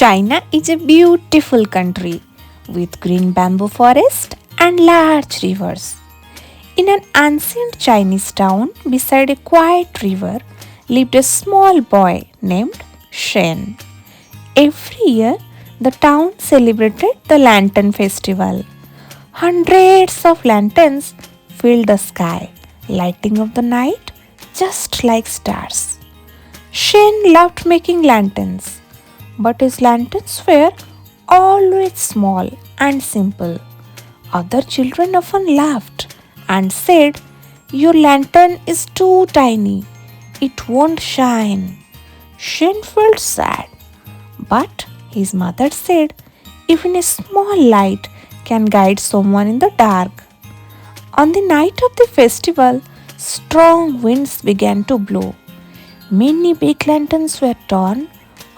China is a beautiful country with green bamboo forest and large rivers. In an ancient Chinese town beside a quiet river lived a small boy named Shen. Every year, the town celebrated the Lantern Festival. Hundreds of lanterns filled the sky, lighting up the night just like stars. Shen loved making lanterns, but his lanterns were always small and simple. Other children often laughed and said, "Your lantern is too tiny, it won't shine." Shen felt sad, but his mother said, "Even a small light can guide someone in the dark." On the night of the festival, strong winds began to blow. Many big lanterns were torn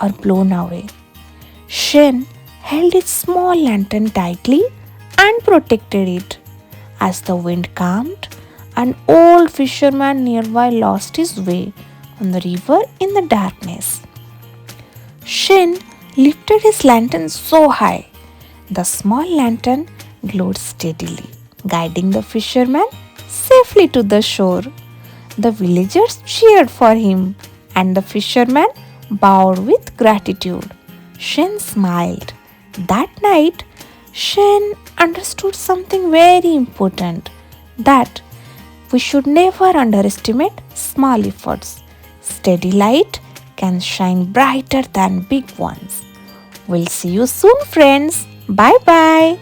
or blown away. Shen held his small lantern tightly and protected it. As the wind calmed, an old fisherman nearby lost his way on the river in the darkness. Shen lifted his lantern so high, the small lantern glowed steadily, guiding the fisherman safely to the shore. The villagers cheered for him, and the fisherman bowed with gratitude. Shen smiled. That night, Shen understood something very important, that we should never underestimate small efforts. Steady light can shine brighter than big ones. We'll see you soon, friends. Bye bye.